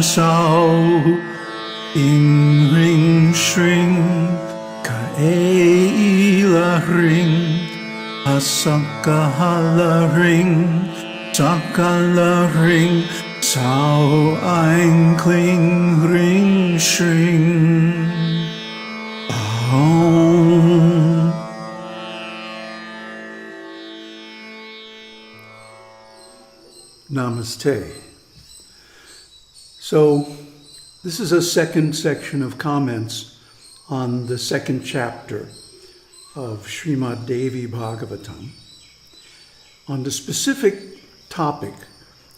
sao ing ring shring ka la ring asakahala ring sakala ring sao ein kling ring shring Om. Namaste. So, this is a second section of comments on the second chapter of Śrīmad Devi Bhāgavatam on the specific topic,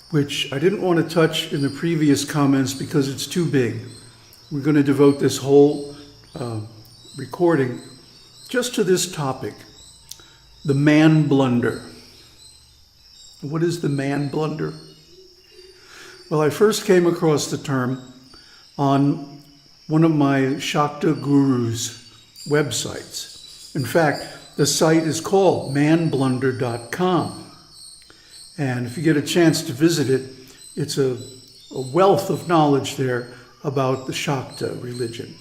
which I didn't want to touch in the previous comments because it's too big. We're going to devote this whole recording just to this topic, the man blunder. What is the man blunder? Well, I first came across the term on one of my Shakta gurus' websites. In fact, the site is called manblunder.com. And if you get a chance to visit it, it's a wealth of knowledge there about the Shakta religion.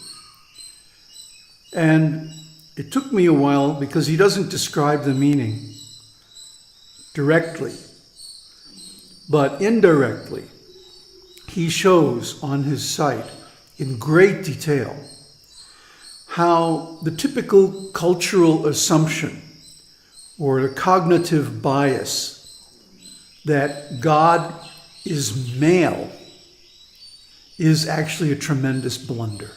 And it took me a while because he doesn't describe the meaning directly, but indirectly. He shows on his site in great detail how the typical cultural assumption or the cognitive bias that God is male is actually a tremendous blunder.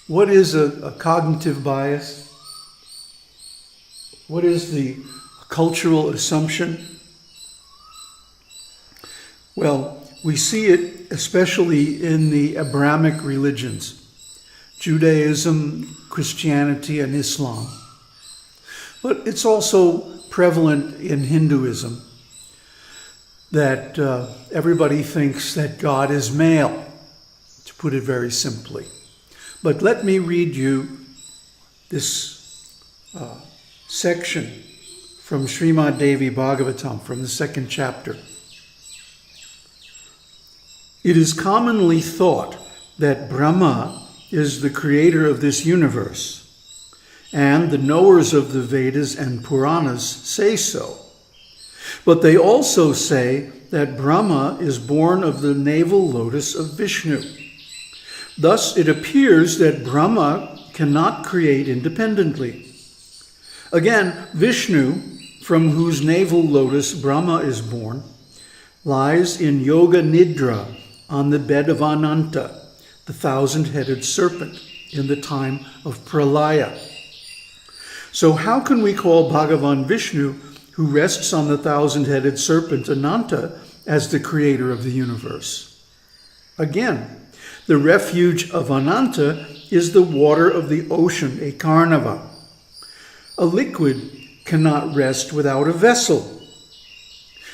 What is a cognitive bias? What is the cultural assumption? Well, we see it especially in the Abrahamic religions, Judaism, Christianity, and Islam. But it's also prevalent in Hinduism that everybody thinks that God is male, to put it very simply. But let me read you this section from Śrīmad Devi Bhāgavatam, from the second chapter. It is commonly thought that Brahma is the creator of this universe, and the knowers of the Vedas and Puranas say so. But they also say that Brahma is born of the navel lotus of Viṣṇu. Thus, it appears that Brahma cannot create independently. Again, Viṣṇu, from whose navel lotus Brahma is born, lies in Yoga Nidra on the bed of Ananta, the thousand-headed serpent, in the time of Pralaya. So how can we call Bhagavan Viṣṇu, who rests on the thousand-headed serpent Ananta, as the creator of the universe? Again, the refuge of Ananta is the water of the ocean, a karnava. A liquid cannot rest without a vessel.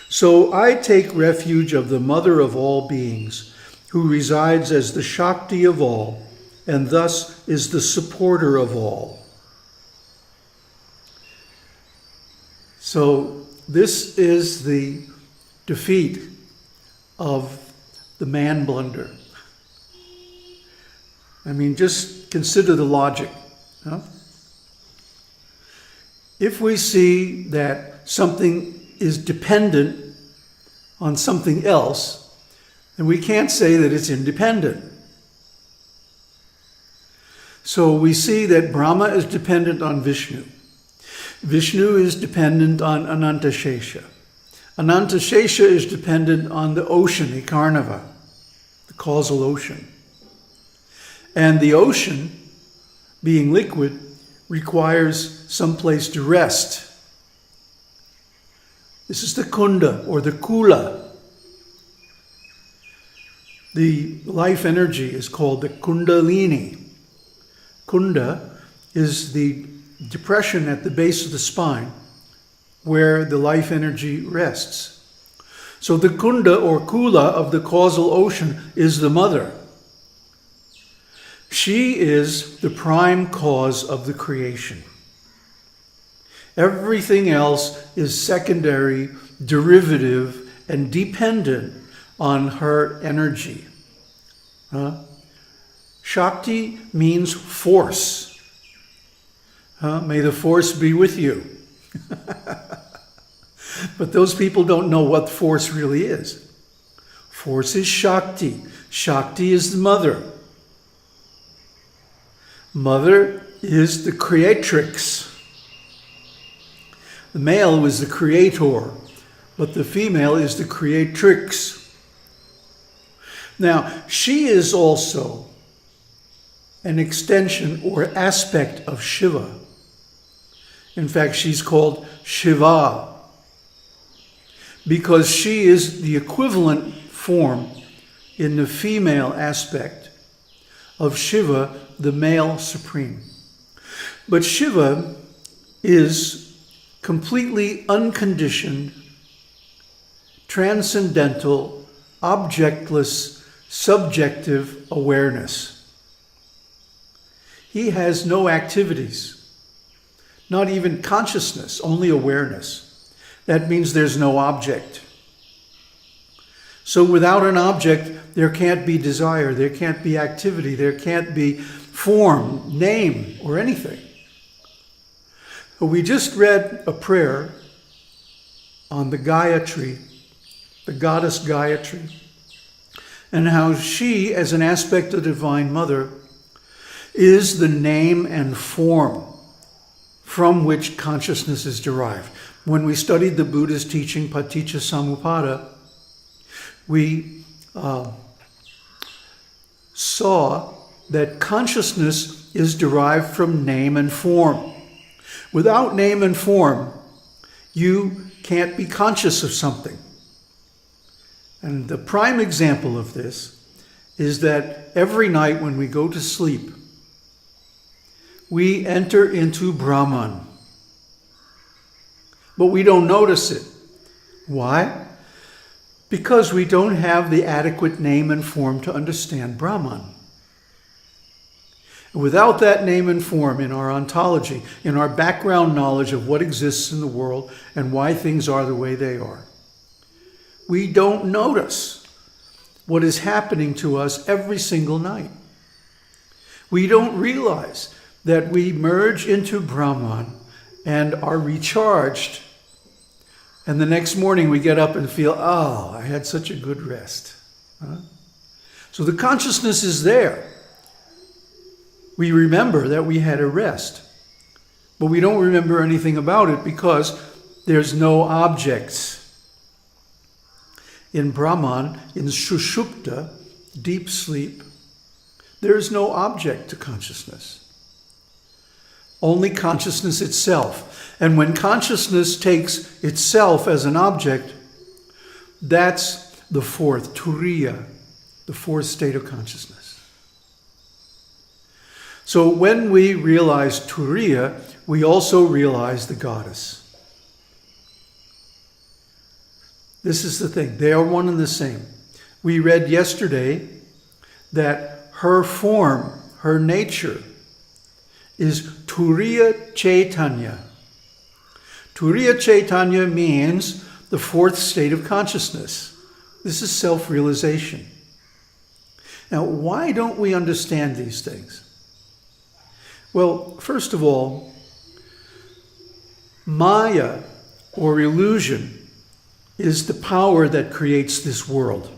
So I take refuge of the mother of all beings, who resides as the Shakti of all, and thus is the supporter of all. So this is the defeat of the man blunder. I mean, just consider the logic. Huh? If we see that something is dependent on something else, then we can't say that it's independent. So we see that Brahma is dependent on Viṣṇu. Viṣṇu is dependent on Anantashesha. Anantashesha is dependent on the ocean, a karnava, the causal ocean. And the ocean, being liquid, requires some place to rest. This is the kunda, or the kula. The life energy is called the kundalini. Kunda is the depression at the base of the spine where the life energy rests. So the kunda, or kula, of the causal ocean is the mother. She is the prime cause of the creation. Everything else is secondary, derivative, and dependent on her energy. Shakti means force. May the force be with you. But those people don't know what force really is. Force is Shakti. Shakti is the mother. Mother is the creatrix. The male was the creator, but the female is the creatrix. Now, she is also an extension or aspect of Shiva. In fact, she's called Shiva because she is the equivalent form in the female aspect of Shiva, the male supreme. But Shiva is completely unconditioned, transcendental, objectless, subjective awareness. He has no activities, not even consciousness, only awareness. That means there's no object. So without an object, there can't be desire, there can't be activity, there can't be form, name, or anything. We just read a prayer on the Gayatri, the goddess Gayatri, and how she, as an aspect of Divine Mother, is the name and form from which consciousness is derived. When we studied the Buddha's teaching, Paticca Samuppada, we saw that consciousness is derived from name and form. Without name and form, you can't be conscious of something. And the prime example of this is that every night when we go to sleep, we enter into Brahman. But we don't notice it. Why? Because we don't have the adequate name and form to understand Brahman. Without that name and form in our ontology, in our background knowledge of what exists in the world and why things are the way they are, we don't notice what is happening to us every single night. We don't realize that we merge into Brahman and are recharged. And the next morning we get up and feel, oh, I had such a good rest. So the consciousness is there. We remember that we had a rest, but we don't remember anything about it because there's no objects. In Brahman, in Sushupta, deep sleep, there is no object to consciousness. Only consciousness itself. And when consciousness takes itself as an object, that's the fourth, Turiya, the fourth state of consciousness. So when we realize Turiya, we also realize the goddess. This is the thing. They are one and the same. We read yesterday that her form, her nature, is Turiya Chaitanya. Turiya Chaitanya means the fourth state of consciousness. This is self-realization. Now, why don't we understand these things? Well, first of all, Maya, or illusion, is the power that creates this world.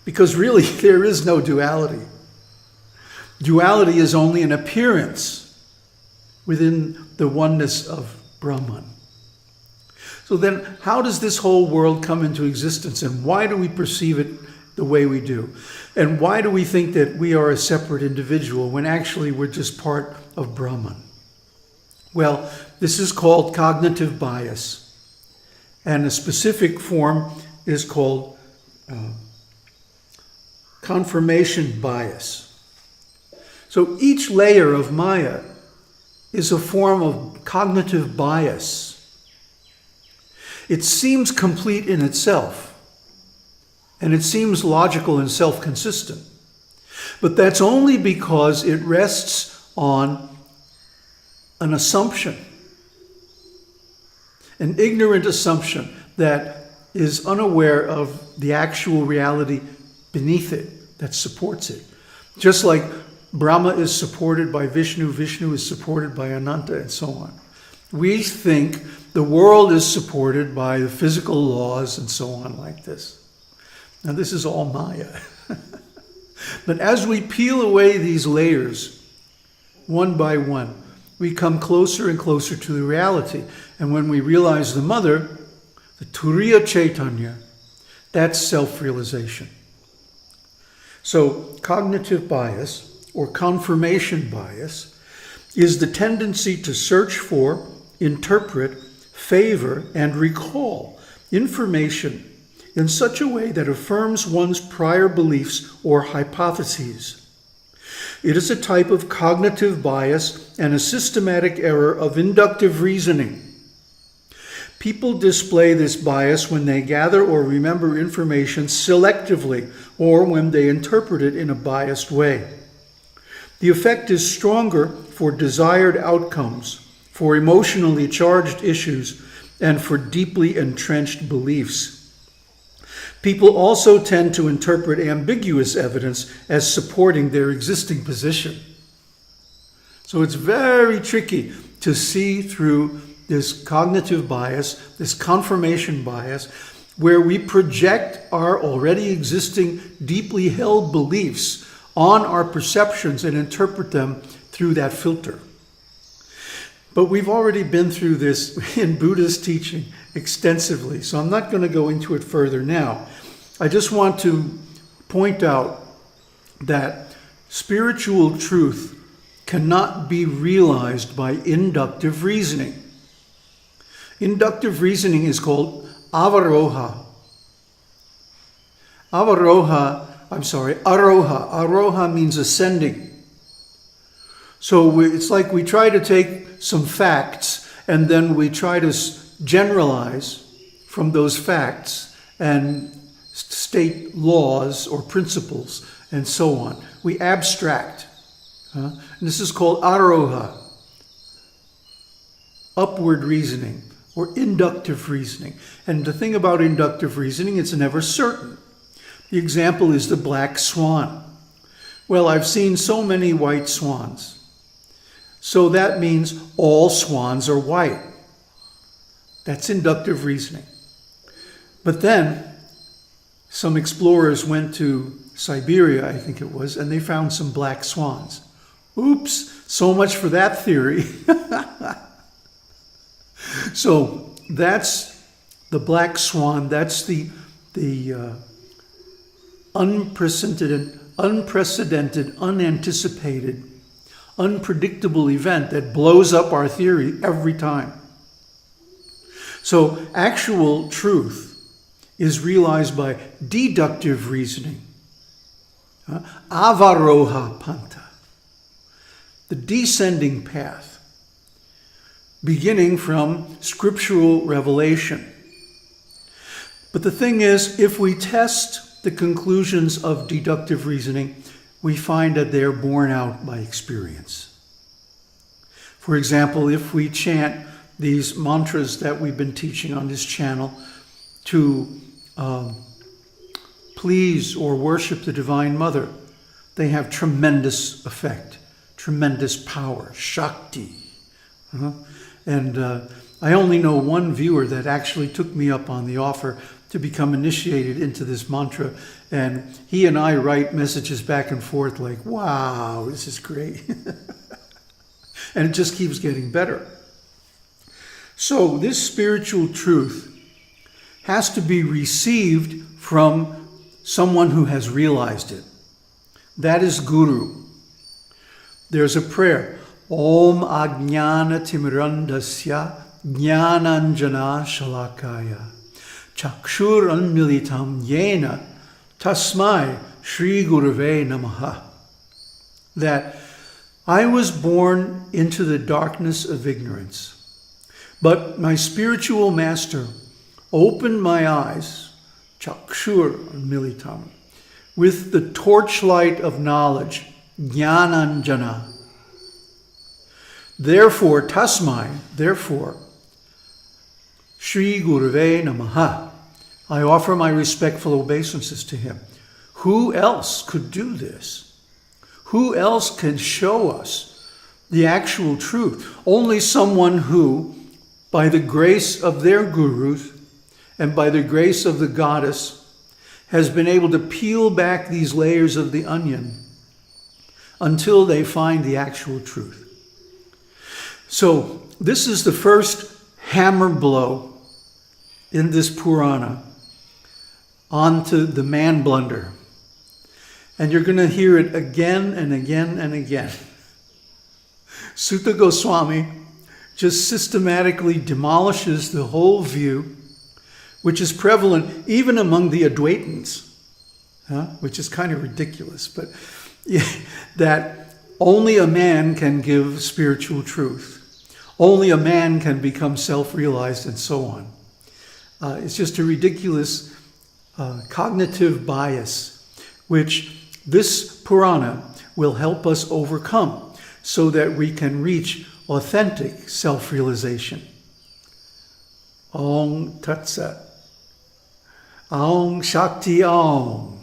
Because really, there is no duality. Duality is only an appearance within the oneness of Brahman. So then, how does this whole world come into existence, and why do we perceive it the way we do? And why do we think that we are a separate individual when actually we're just part of Brahman? Well, this is called cognitive bias. And a specific form is called confirmation bias. So each layer of Maya is a form of cognitive bias. It seems complete in itself, and it seems logical and self-consistent. But that's only because it rests on an assumption, an ignorant assumption that is unaware of the actual reality beneath it that supports it. Just like Brahma is supported by Viṣṇu, Viṣṇu is supported by Ananta, and so on. We think the world is supported by the physical laws and so on like this. Now this is all Maya. But as we peel away these layers, one by one, we come closer and closer to the reality. And when we realize the mother, the Turiya Chaitanya, that's self-realization. So cognitive bias, or confirmation bias, is the tendency to search for, interpret, favor, and recall information in such a way that affirms one's prior beliefs or hypotheses. It is a type of cognitive bias and a systematic error of inductive reasoning. People display this bias when they gather or remember information selectively or when they interpret it in a biased way. The effect is stronger for desired outcomes, for emotionally charged issues, and for deeply entrenched beliefs. People also tend to interpret ambiguous evidence as supporting their existing position. So it's very tricky to see through this cognitive bias, this confirmation bias, where we project our already existing deeply held beliefs on our perceptions and interpret them through that filter. But we've already been through this in Buddha's teaching extensively, so I'm not going to go into it further now. I just want to point out that spiritual truth cannot be realized by inductive reasoning. Inductive reasoning is called avaroha. Aroha. Aroha means ascending. So it's like we try to take some facts and then we try to generalize from those facts and state laws or principles and so on. We abstract. And this is called aroha, upward reasoning or inductive reasoning. And the thing about inductive reasoning, it's never certain. The example is the black swan. Well, I've seen so many white swans. So that means all swans are white. That's inductive reasoning. But then some explorers went to Siberia, I think it was, and they found some black swans. Oops, so much for that theory. So that's the black swan. That's the unprecedented, unanticipated, unpredictable event that blows up our theory every time. So actual truth is realized by deductive reasoning. Avaroha panta. The descending path, beginning from scriptural revelation. But the thing is, if we test the conclusions of deductive reasoning, we find that they're borne out by experience. For example, if we chant these mantras that we've been teaching on this channel to please or worship the Divine Mother, they have tremendous effect, tremendous power, Shakti. And I only know one viewer that actually took me up on the offer to become initiated into this mantra. And he and I write messages back and forth like, wow, this is great. And it just keeps getting better. So this spiritual truth has to be received from someone who has realized it. That is Guru. There's a prayer. Om Ajnana Timirandasya Jnananjana Shalakaya Chakshur Anmilitam Yena Tasmai Shri Gurave Namaha. That I was born into the darkness of ignorance, but my spiritual master opened my eyes, Chakshur Anmilitam, with the torchlight of knowledge, Jnananjana. Therefore, Tasmai, therefore, Shri Gurave Namaha, I offer my respectful obeisances to him. Who else could do this? Who else can show us the actual truth? Only someone who, by the grace of their gurus and by the grace of the goddess, has been able to peel back these layers of the onion until they find the actual truth. So this is the first hammer blow in this Purāṇa onto the man blunder. And you're going to hear it again and again and again. Sutta Goswami just systematically demolishes the whole view, which is prevalent even among the Advaitins, which is kind of ridiculous, but that only a man can give spiritual truth. Only a man can become self-realized and so on. It's just a ridiculous cognitive bias, which this Purāṇa will help us overcome so that we can reach authentic self-realization. Om Tat Sat. Om Shakti Om.